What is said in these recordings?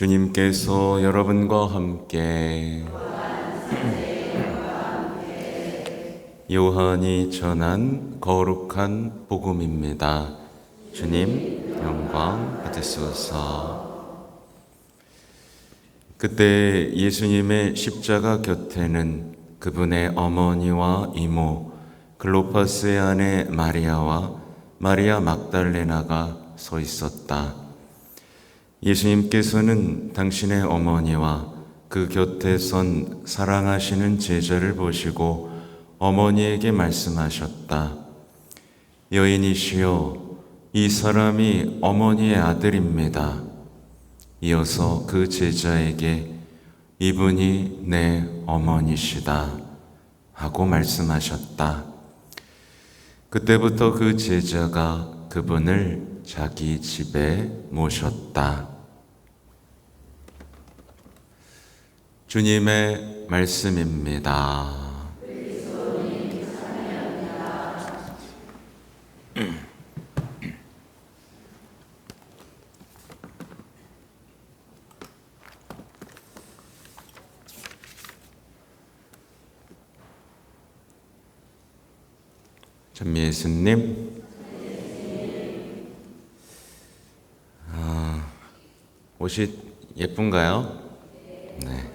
주님께서 여러분과 함께 요한이 전한 거룩한 복음입니다. 주님 영광 받으소서. 그때 예수님의 십자가 곁에는 그분의 어머니와 이모 클로파스의 아내 마리아와 마리아 막달레나가 서 있었다. 예수님께서는 당신의 어머니와 그 곁에 선 사랑하시는 제자를 보시고 어머니에게 말씀하셨다. 여인이시여, 이 사람이 어머니의 아들입니다. 이어서 그 제자에게 이분이 내 어머니시다 하고 말씀하셨다. 그때부터 그 제자가 그분을 자기 집에 모셨다. 주님의 말씀입니다. 전미예수님, 옷이 예쁜가요? 네.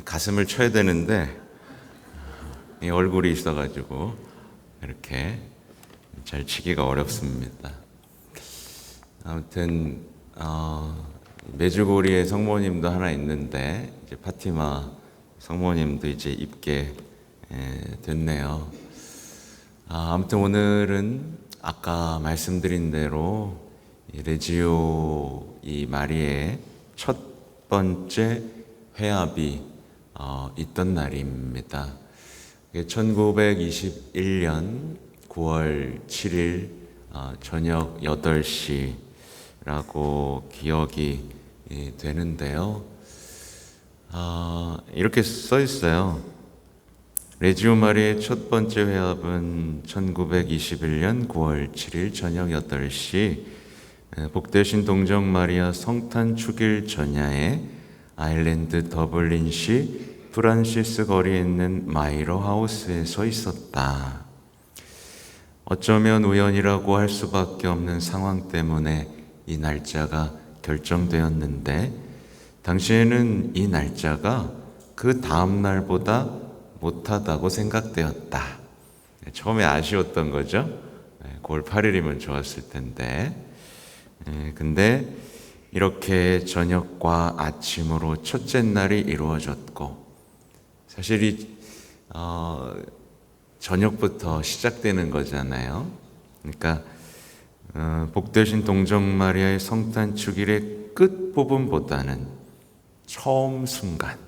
가슴을 쳐야 되는데 이 얼굴이 있어가지고 이렇게 잘 치기가 어렵습니다. 아무튼 메주고리에 성모님도 하나 있는데 이제 파티마 성모님도 이제 입게 됐네요. 아무튼 오늘은 아까 말씀드린 대로 레지오 이 마리의 첫 번째 회합이 있던 날입니다. 1921년 9월 7일 저녁 8시라고 기억이 되는데요. 이렇게 써 있어요. 레지오 마리의 첫 번째 회합은 1921년 9월 7일 저녁 8시 복되신 동정 마리아 성탄 축일 전야에 아일랜드 더블린시 프란시스 거리에 있는 마이러 하우스에 서 있었다. 어쩌면 우연이라고 할 수밖에 없는 상황 때문에 이 날짜가 결정되었는데 당시에는 이 날짜가 그 다음 날보다 못하다고 생각되었다. 처음에 아쉬웠던 거죠. 9월 8일이면 좋았을 텐데. 근데 이렇게 저녁과 아침으로 첫째 날이 이루어졌고, 사실 이 저녁부터 시작되는 거잖아요. 그러니까 복되신 동정 마리아의 성탄 축일의 끝 부분보다는 처음 순간,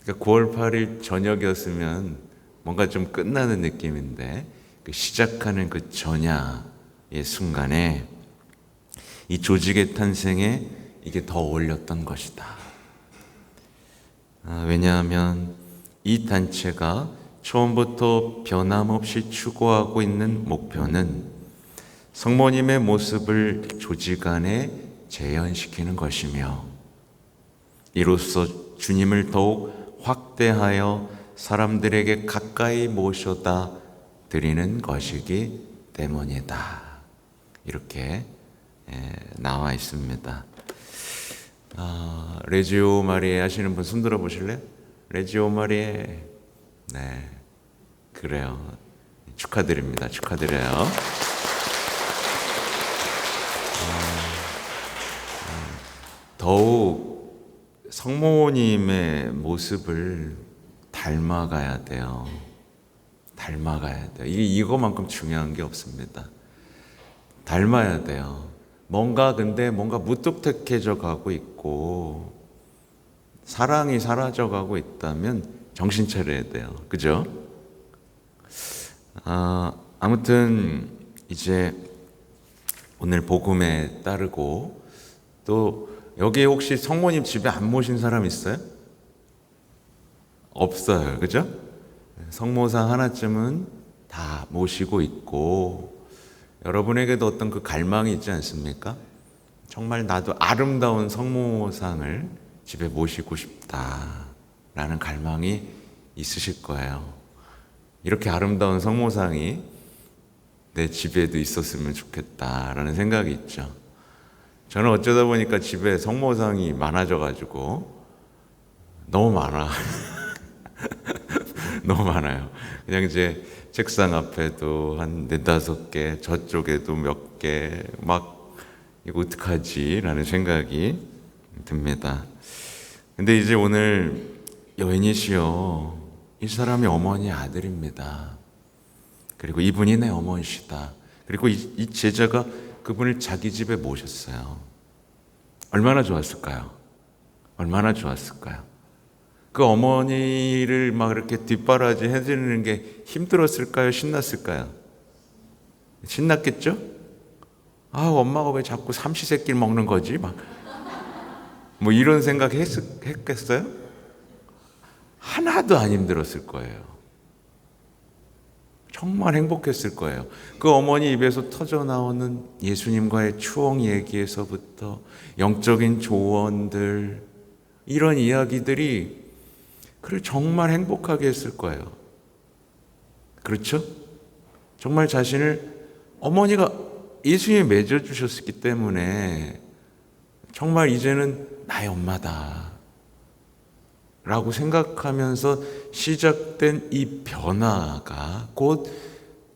그러니까 9월 8일 저녁이었으면 뭔가 좀 끝나는 느낌인데 그 시작하는 그 전야의 순간에 이 조직의 탄생에 이게 더 어울렸던 것이다. 왜냐하면 이 단체가 처음부터 변함없이 추구하고 있는 목표는 성모님의 모습을 조직 안에 재현시키는 것이며 이로써 주님을 더욱 확대하여 사람들에게 가까이 모셔다 드리는 것이기 때문이다. 이렇게 나와 있습니다. 레지오 마리에 하시는 분 손 들어 보실래요? 레지오 마리에. 네, 그래요. 축하드립니다. 축하드려요. 더욱 성모님의 모습을 닮아가야 돼요. 닮아가야 돼요. 이거만큼 중요한 게 없습니다. 닮아야 돼요. 근데 뭔가 무뚝뚝해져 가고 있고 사랑이 사라져 가고 있다면 정신 차려야 돼요. 그죠? 아무튼 이제 오늘 복음에 따르고 또 여기 혹시 성모님 집에 안 모신 사람 있어요? 없어요. 그죠? 성모상 하나쯤은 다 모시고 있고 여러분에게도 어떤 그 갈망이 있지 않습니까? 정말 나도 아름다운 성모상을 집에 모시고 싶다라는 갈망이 있으실 거예요. 이렇게 아름다운 성모상이 내 집에도 있었으면 좋겠다라는 생각이 있죠. 저는 어쩌다 보니까 집에 성모상이 많아져가지고 너무 많아. 너무 많아요. 그냥 이제 책상 앞에도 한 4-5개, 저쪽에도 몇 개, 막 이거 어떡하지? 라는 생각이 듭니다. 근데 이제 오늘 여인이시여, 이 사람이 어머니의 아들입니다. 그리고 이분이 내 어머니시다. 그리고 이 제자가 그분을 자기 집에 모셨어요. 얼마나 좋았을까요? 얼마나 좋았을까요? 그 어머니를 막 이렇게 뒷바라지 해드리는 게 힘들었을까요? 신났을까요? 신났겠죠? 아, 엄마가 왜 자꾸 삼시세끼를 먹는 거지? 뭐 이런 생각 했겠어요? 하나도 안 힘들었을 거예요. 정말 행복했을 거예요. 그 어머니 입에서 터져 나오는 예수님과의 추억 얘기에서부터 영적인 조언들, 이런 이야기들이 그를 정말 행복하게 했을 거예요. 그렇죠? 정말 자신을 어머니가 예수님이 맺어주셨기 때문에 정말 이제는 나의 엄마다 라고 생각하면서 시작된 이 변화가 곧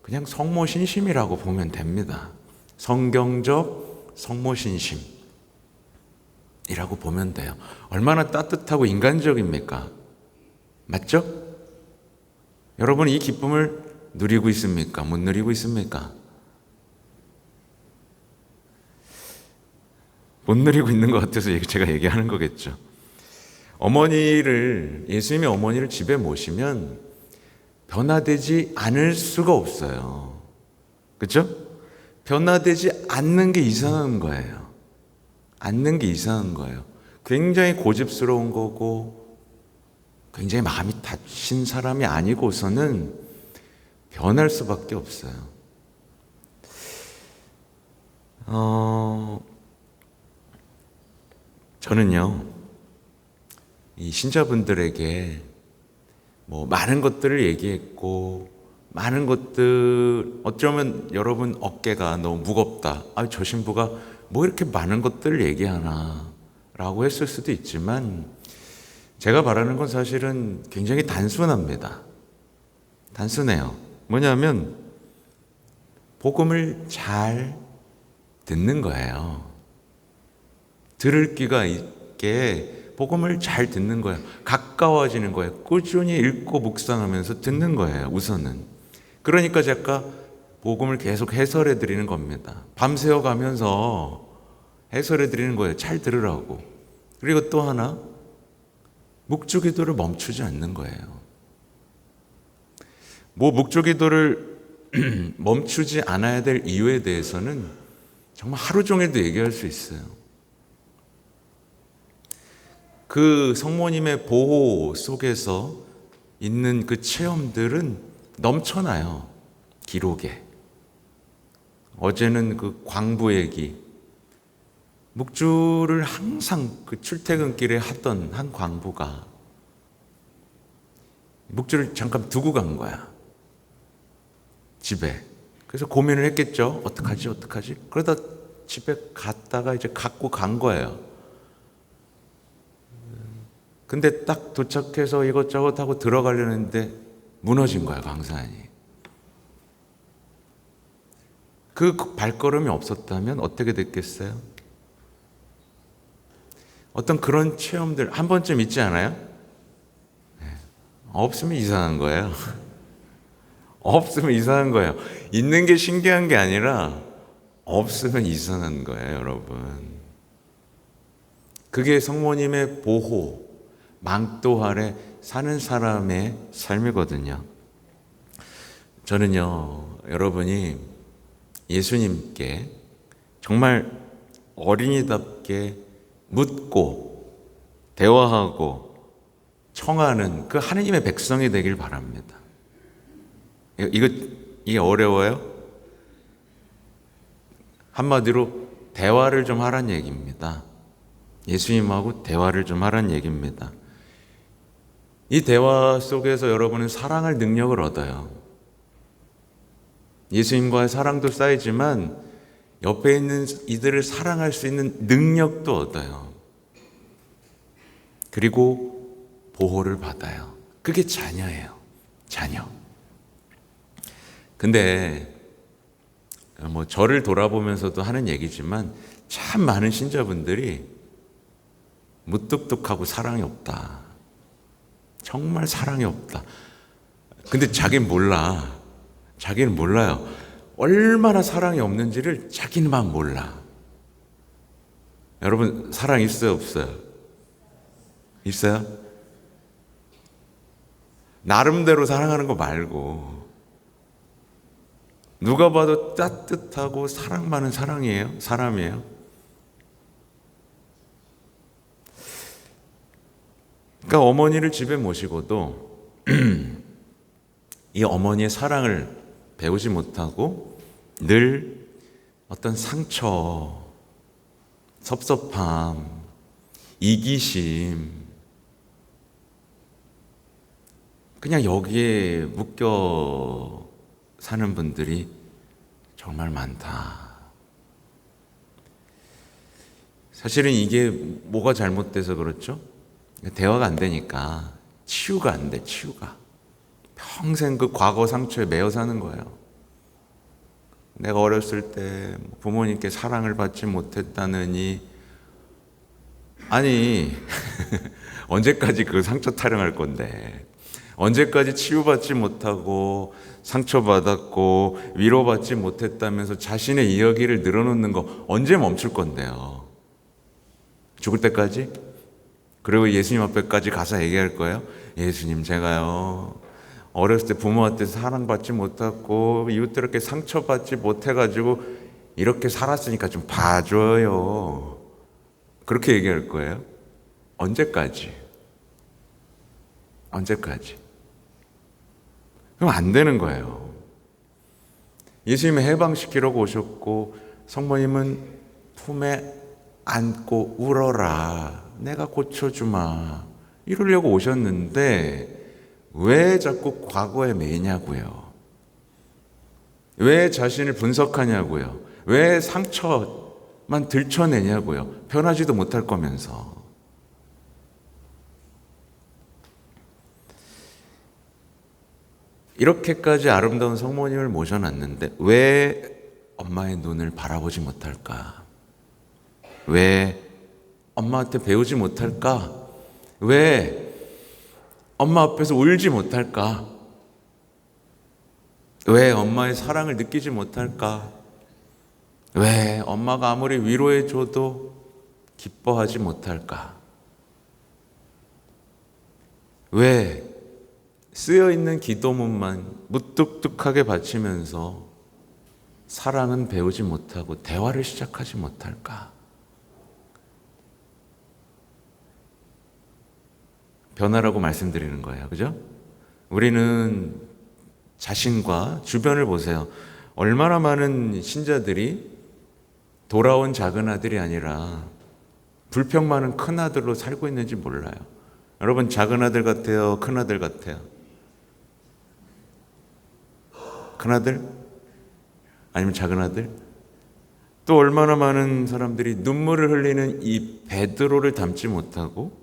그냥 성모신심이라고 보면 됩니다. 성경적 성모신심이라고 보면 돼요. 얼마나 따뜻하고 인간적입니까? 맞죠? 여러분, 이 기쁨을 누리고 있습니까? 못 누리고 있습니까? 못 누리고 있는 것 같아서 제가 얘기하는 거겠죠. 예수님의 어머니를 집에 모시면 변화되지 않을 수가 없어요. 그렇죠? 변화되지 않는 게 이상한 거예요. 않는 게 이상한 거예요. 굉장히 고집스러운 거고 굉장히 마음이 다친 사람이 아니고서는 변할 수밖에 없어요. 저는요, 이 신자분들에게 뭐 많은 것들을 얘기했고, 많은 것들, 어쩌면 여러분 어깨가 너무 무겁다. 아, 저 신부가 뭐 이렇게 많은 것들을 얘기하나 라고 했을 수도 있지만, 제가 바라는 건 사실은 굉장히 단순합니다. 단순해요. 뭐냐면 복음을 잘 듣는 거예요. 들을 귀가 있게 복음을 잘 듣는 거예요. 가까워지는 거예요. 꾸준히 읽고 묵상하면서 듣는 거예요. 우선은. 그러니까 제가 복음을 계속 해설해 드리는 겁니다. 밤새워 가면서 해설해 드리는 거예요. 잘 들으라고. 그리고 또 하나, 묵주기도를 멈추지 않는 거예요. 뭐 묵주기도를 멈추지 않아야 될 이유에 대해서는 정말 하루 종일도 얘기할 수 있어요. 그 성모님의 보호 속에서 있는 그 체험들은 넘쳐나요. 기록에. 어제는 그 광부 얘기, 묵주를 항상 그 출퇴근길에 하던 한 광부가 묵주를 잠깐 두고 간 거야. 집에. 그래서 고민을 했겠죠. 어떡하지? 그러다 집에 갔다가 이제 갖고 간 거예요. 근데 딱 도착해서 이것저것 하고 들어가려는데 무너진 거야, 광산이. 그 발걸음이 없었다면 어떻게 됐겠어요? 어떤 그런 체험들 한 번쯤 있지 않아요? 네. 없으면 이상한 거예요. 없으면 이상한 거예요. 있는 게 신기한 게 아니라 없으면 이상한 거예요, 여러분. 그게 성모님의 보호, 망도 아래 사는 사람의 삶이거든요. 저는요, 여러분이 예수님께 정말 어린이답게 묻고 대화하고 청하는 그 하느님의 백성이 되길 바랍니다. 이게 어려워요? 한마디로 대화를 좀 하란 얘기입니다. 예수님하고 대화를 좀 하란 얘기입니다. 이 대화 속에서 여러분은 사랑할 능력을 얻어요. 예수님과의 사랑도 쌓이지만 옆에 있는 이들을 사랑할 수 있는 능력도 얻어요. 그리고 보호를 받아요. 그게 자녀예요. 자녀. 근데 저를 돌아보면서도 하는 얘기지만 참 많은 신자분들이 무뚝뚝하고 사랑이 없다. 정말 사랑이 없다. 근데 자기는 몰라. 자기는 몰라요. 얼마나 사랑이 없는지를 자기만 몰라. 여러분, 사랑 있어요, 없어요? 있어요? 나름대로 사랑하는 거 말고 누가 봐도 따뜻하고 사랑 많은 사람이에요. 그러니까 어머니를 집에 모시고도 이 어머니의 사랑을 배우지 못하고 늘 어떤 상처, 섭섭함, 이기심, 그냥 여기에 묶여 사는 분들이 정말 많다. 사실은 이게 뭐가 잘못돼서 그렇죠? 대화가 안 되니까 치유가 안 돼, 치유가. 평생 그 과거 상처에 매여 사는 거예요. 내가 어렸을 때 부모님께 사랑을 받지 못했다느니, 아니 언제까지 그 상처 타령할 건데, 언제까지 치유받지 못하고 상처받았고 위로받지 못했다면서 자신의 이야기를 늘어놓는 거 언제 멈출 건데요? 죽을 때까지? 그리고 예수님 앞에까지 가서 얘기할 거예요? 예수님, 제가요 어렸을 때 부모한테 사랑받지 못하고 이웃들에게 상처받지 못해가지고 이렇게 살았으니까 좀 봐줘요. 그렇게 얘기할 거예요? 언제까지? 언제까지? 그럼 안 되는 거예요. 예수님은 해방시키려고 오셨고 성모님은 품에 안고 울어라. 내가 고쳐주마. 이러려고 오셨는데 왜 자꾸 과거에 매냐고요? 왜 자신을 분석하냐고요? 왜 상처만 들춰내냐고요? 변하지도 못할 거면서. 이렇게까지 아름다운 성모님을 모셔놨는데 왜 엄마의 눈을 바라보지 못할까? 왜 엄마한테 배우지 못할까? 왜 엄마 앞에서 울지 못할까? 왜 엄마의 사랑을 느끼지 못할까? 왜 엄마가 아무리 위로해줘도 기뻐하지 못할까? 왜 쓰여있는 기도문만 무뚝뚝하게 바치면서 사랑은 배우지 못하고 대화를 시작하지 못할까? 변화라고 말씀드리는 거예요. 그죠? 우리는 자신과 주변을 보세요. 얼마나 많은 신자들이 돌아온 작은 아들이 아니라 불평 많은 큰 아들로 살고 있는지 몰라요. 여러분, 작은 아들 같아요? 큰 아들 같아요? 큰 아들? 아니면 작은 아들? 또 얼마나 많은 사람들이 눈물을 흘리는 이 베드로를 닮지 못하고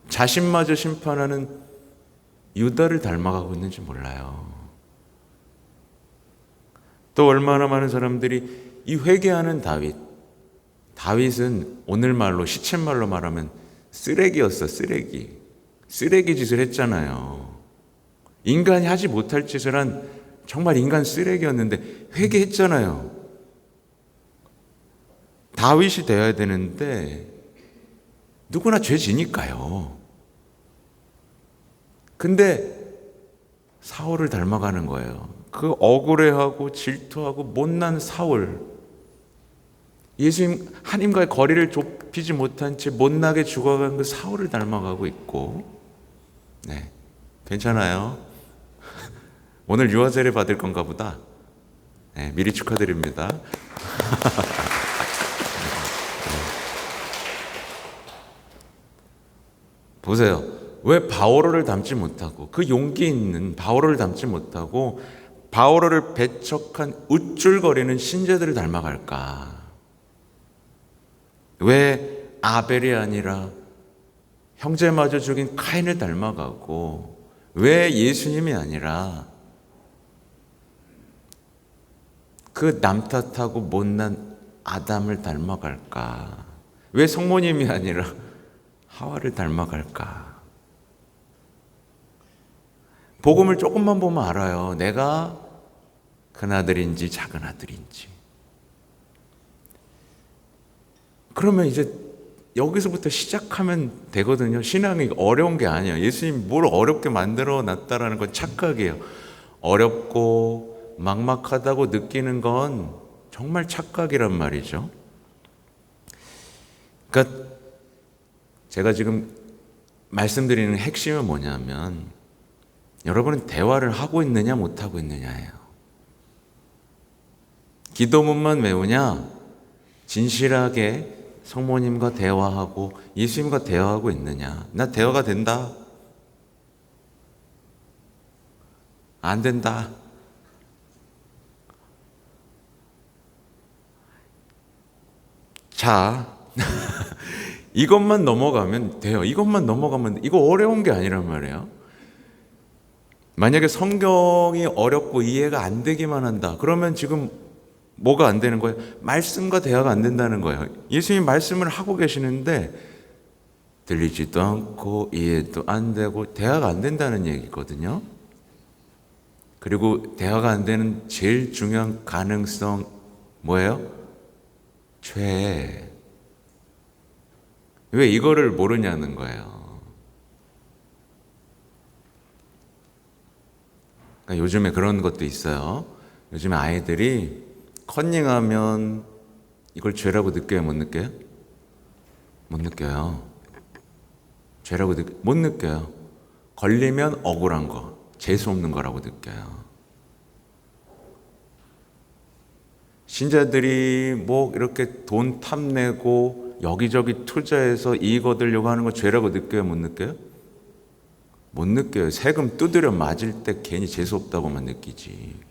자신마저 심판하는 유다를 닮아가고 있는지 몰라요. 또 얼마나 많은 사람들이 이 회개하는 다윗은 오늘 말로 시쳇말로 말하면 쓰레기였어. 쓰레기 짓을 했잖아요. 인간이 하지 못할 짓을 한 정말 인간 쓰레기였는데 회개했잖아요. 다윗이 되어야 되는데 누구나 죄 지니까요. 근데 사울을 닮아가는 거예요. 그 억울해하고 질투하고 못난 사울, 예수님 하나님과의 거리를 좁히지 못한 채 못나게 죽어간 그 사울을 닮아가고 있고, 네, 괜찮아요. 오늘 유아 세례 받을 건가 보다. 네, 미리 축하드립니다. 보세요. 왜 바오로를 닮지 못하고, 그 용기 있는 바오로를 닮지 못하고 바오로를 배척한 우쭐거리는 신자들을 닮아갈까? 왜 아벨이 아니라 형제마저 죽인 카인을 닮아가고, 왜 예수님이 아니라 그 남탓하고 못난 아담을 닮아갈까? 왜 성모님이 아니라 하와를 닮아갈까? 복음을 조금만 보면 알아요. 내가 큰 아들인지 작은 아들인지. 그러면 이제 여기서부터 시작하면 되거든요. 신앙이 어려운 게 아니에요. 예수님 뭘 어렵게 만들어 놨다라는 건 착각이에요. 어렵고 막막하다고 느끼는 건 정말 착각이란 말이죠. 그러니까 제가 지금 말씀드리는 핵심은 뭐냐면, 여러분은 대화를 하고 있느냐 못하고 있느냐예요. 기도문만 외우냐, 진실하게 성모님과 대화하고 예수님과 대화하고 있느냐. 나 대화가 된다, 안 된다. 자, 이것만 넘어가면 돼요. 이것만 넘어가면 돼. 이거 어려운 게 아니란 말이에요. 만약에 성경이 어렵고 이해가 안 되기만 한다, 그러면 지금 뭐가 안 되는 거예요? 말씀과 대화가 안 된다는 거예요. 예수님 말씀을 하고 계시는데 들리지도 않고 이해도 안 되고 대화가 안 된다는 얘기거든요. 그리고 대화가 안 되는 제일 중요한 가능성 뭐예요? 죄. 왜 이거를 모르냐는 거예요. 그러니까 요즘에 그런 것도 있어요. 요즘에 아이들이 컨닝하면 이걸 죄라고 느껴요, 못 느껴요? 못 느껴요. 죄라고 못 느껴요. 걸리면 억울한 거, 재수 없는 거라고 느껴요. 신자들이 뭐 이렇게 돈 탐내고 여기저기 투자해서 이익 얻으려고 하는 거 죄라고 느껴요, 못 느껴요? 못 느껴요. 세금 두드려 맞을 때 괜히 재수 없다고만 느끼지.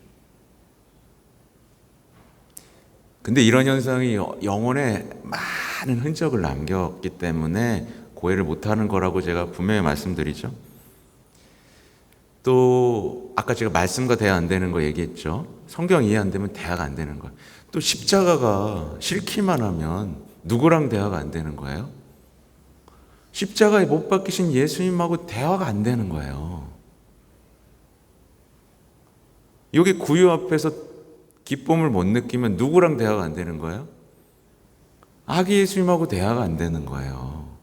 근데 이런 현상이 영혼에 많은 흔적을 남겼기 때문에 고해를 못하는 거라고 제가 분명히 말씀드리죠. 또 아까 제가 말씀과 대화 안 되는 거 얘기했죠. 성경 이해 안 되면 대화가 안 되는 거예요. 또 십자가가 싫기만 하면 누구랑 대화가 안 되는 거예요? 십자가에 못 박히신 예수님하고 대화가 안 되는 거예요. 여기 구유 앞에서 기쁨을 못 느끼면 누구랑 대화가 안 되는 거예요? 아기 예수님하고 대화가 안 되는 거예요.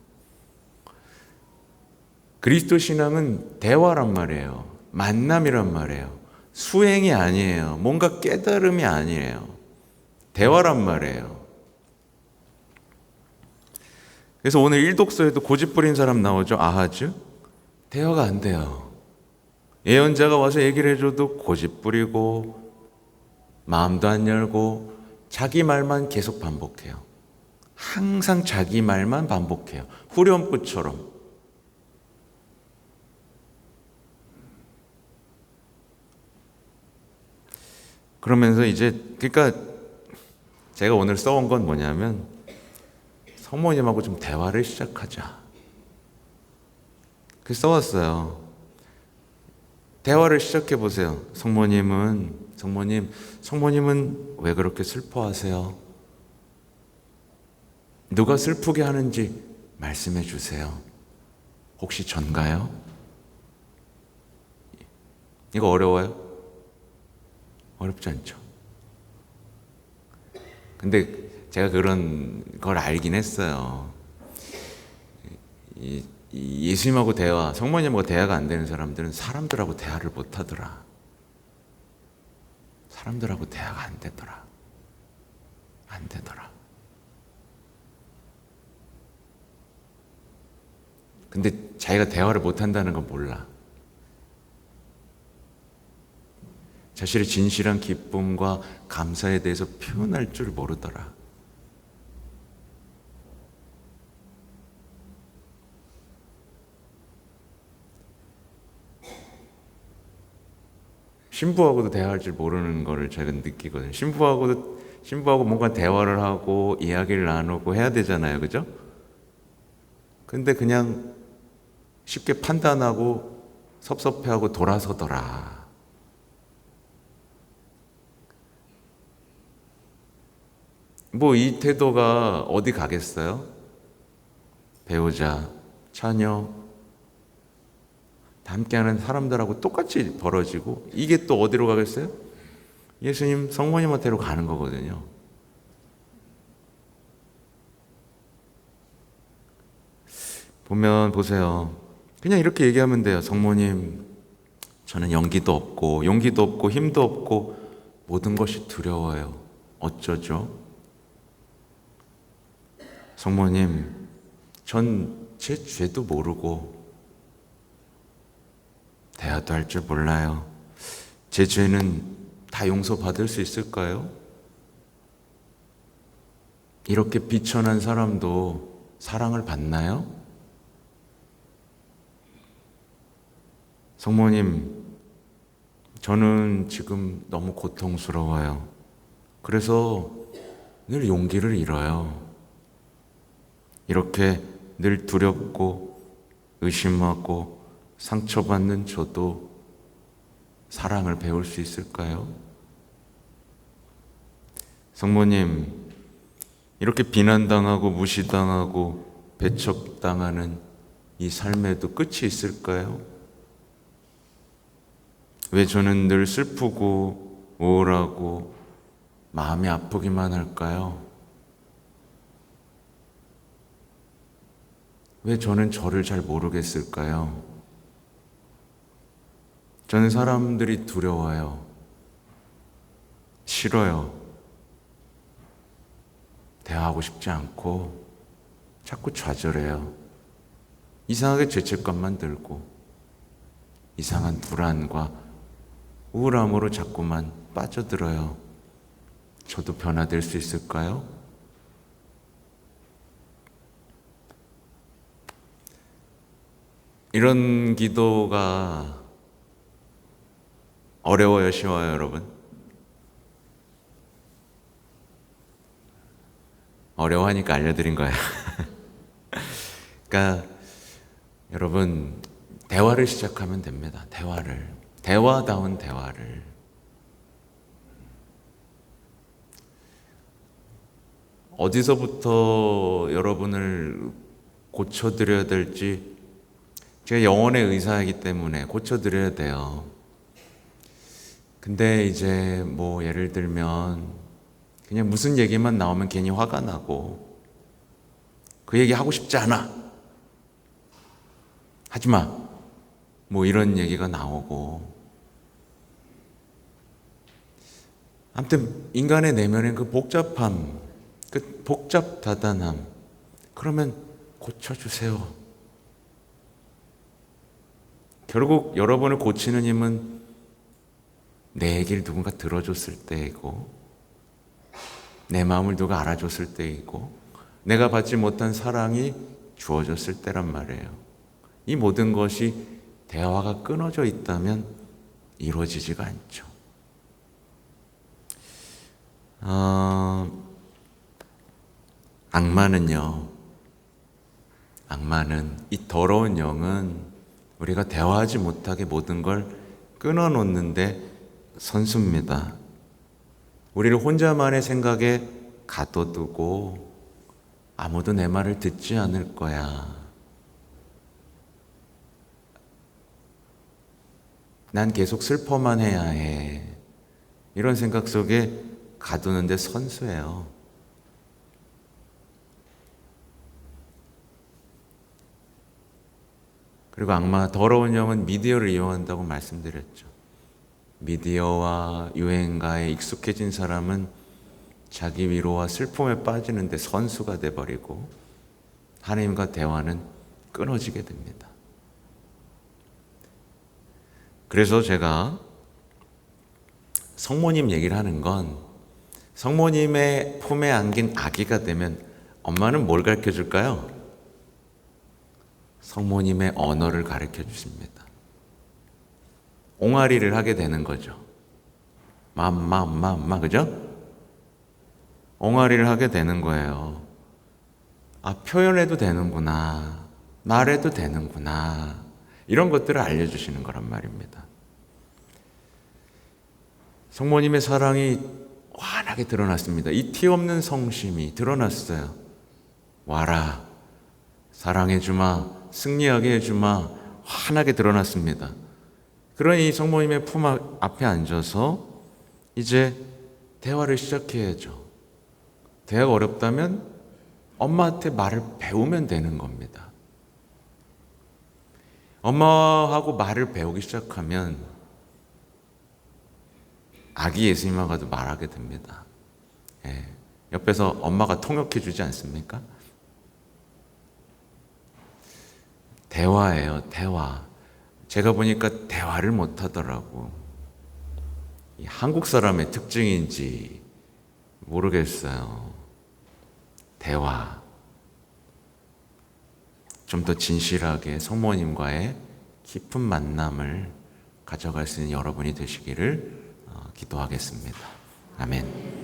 그리스도 신앙은 대화란 말이에요. 만남이란 말이에요. 수행이 아니에요. 뭔가 깨달음이 아니에요. 대화란 말이에요. 그래서 오늘 일독서에도 고집 부린 사람 나오죠. 아하즈. 대화가 안 돼요. 예언자가 와서 얘기를 해줘도 고집 부리고 마음도 안 열고 자기 말만 계속 반복해요. 항상 자기 말만 반복해요. 후렴구처럼. 그러면서 이제 그러니까 제가 오늘 써온 건 뭐냐면, 성모님하고 좀 대화를 시작하자. 그래서 써왔어요. 대화를 시작해 보세요. 성모님은 왜 그렇게 슬퍼하세요? 누가 슬프게 하는지 말씀해 주세요. 혹시 전가요? 이거 어려워요? 어렵지 않죠? 근데 제가 그런 걸 알긴 했어요. 예수님하고 대화, 성모님하고 대화가 안 되는 사람들은 사람들하고 대화를 못 하더라. 사람들하고 대화가 안 되더라. 안 되더라. 근데 자기가 대화를 못 한다는 건 몰라. 자신의 진실한 기쁨과 감사에 대해서 표현할 줄 모르더라. 신부하고도 대화할 줄 모르는 거를 제가 느끼거든요. 신부하고 뭔가 대화를 하고 이야기를 나누고 해야 되잖아요. 그죠? 근데 그냥 쉽게 판단하고 섭섭해하고 돌아서더라. 뭐 이 태도가 어디 가겠어요? 배우자, 처녀, 함께하는 사람들하고 똑같이 벌어지고 이게 또 어디로 가겠어요? 예수님, 성모님한테로 가는 거거든요. 보면 보세요. 그냥 이렇게 얘기하면 돼요. 성모님, 저는 연기도 없고 용기도 없고 힘도 없고 모든 것이 두려워요. 어쩌죠? 성모님, 전 제 죄도 모르고 대화도 할 줄 몰라요. 제 죄는 다 용서받을 수 있을까요? 이렇게 비천한 사람도 사랑을 받나요? 성모님, 저는 지금 너무 고통스러워요. 그래서 늘 용기를 잃어요. 이렇게 늘 두렵고 의심하고 상처받는 저도 사랑을 배울 수 있을까요? 성모님, 이렇게 비난당하고 무시당하고 배척당하는 이 삶에도 끝이 있을까요? 왜 저는 늘 슬프고 우울하고 마음이 아프기만 할까요? 왜 저는 저를 잘 모르겠을까요? 저는 사람들이 두려워요. 싫어요. 대화하고 싶지 않고 자꾸 좌절해요. 이상하게 죄책감만 들고 이상한 불안과 우울함으로 자꾸만 빠져들어요. 저도 변화될 수 있을까요? 이런 기도가 어려워요, 쉬워요, 여러분? 어려워하니까 알려드린 거예요. 그러니까 여러분, 대화를 시작하면 됩니다. 대화다운 대화를. 어디서부터 여러분을 고쳐드려야 될지, 제가 영혼의 의사이기 때문에 고쳐드려야 돼요. 근데 이제 뭐 예를 들면 그냥 무슨 얘기만 나오면 괜히 화가 나고 그 얘기 하고 싶지 않아, 하지마, 뭐 이런 얘기가 나오고, 아무튼 인간의 내면의 그 복잡함, 그 복잡다단함, 그러면 고쳐주세요. 결국 여러분을 고치는 힘은 내 얘기를 누군가 들어줬을 때이고, 내 마음을 누가 알아줬을 때이고, 내가 받지 못한 사랑이 주어졌을 때란 말이에요. 이 모든 것이 대화가 끊어져 있다면 이루어지지가 않죠. 악마는, 이 더러운 영은 우리가 대화하지 못하게 모든 걸 끊어놓는데 선수입니다. 우리를 혼자만의 생각에 가둬두고 아무도 내 말을 듣지 않을 거야, 난 계속 슬퍼만 해야 해, 이런 생각 속에 가두는데 선수예요. 그리고 악마, 더러운 영은 미디어를 이용한다고 말씀드렸죠. 미디어와 유행가에 익숙해진 사람은 자기 위로와 슬픔에 빠지는데 선수가 돼버리고 하나님과 대화는 끊어지게 됩니다. 그래서 제가 성모님 얘기를 하는 건, 성모님의 품에 안긴 아기가 되면 엄마는 뭘 가르쳐 줄까요? 성모님의 언어를 가르쳐 주십니다. 옹알이를 하게 되는 거죠. 그죠? 옹알이를 하게 되는 거예요. 아, 표현해도 되는구나. 말해도 되는구나. 이런 것들을 알려주시는 거란 말입니다. 성모님의 사랑이 환하게 드러났습니다. 이 티 없는 성심이 드러났어요. 와라, 사랑해주마, 승리하게 해주마, 환하게 드러났습니다. 그러니 성모님의 품 앞에 앉아서 이제 대화를 시작해야죠. 대화가 어렵다면 엄마한테 말을 배우면 되는 겁니다. 엄마하고 말을 배우기 시작하면 아기 예수님하고도 말하게 됩니다. 예. 옆에서 엄마가 통역해 주지 않습니까? 대화예요, 대화. 제가 보니까 대화를 못 하더라고. 이 한국 사람의 특징인지 모르겠어요. 대화. 좀 더 진실하게 성모님과의 깊은 만남을 가져갈 수 있는 여러분이 되시기를 기도하겠습니다. 아멘.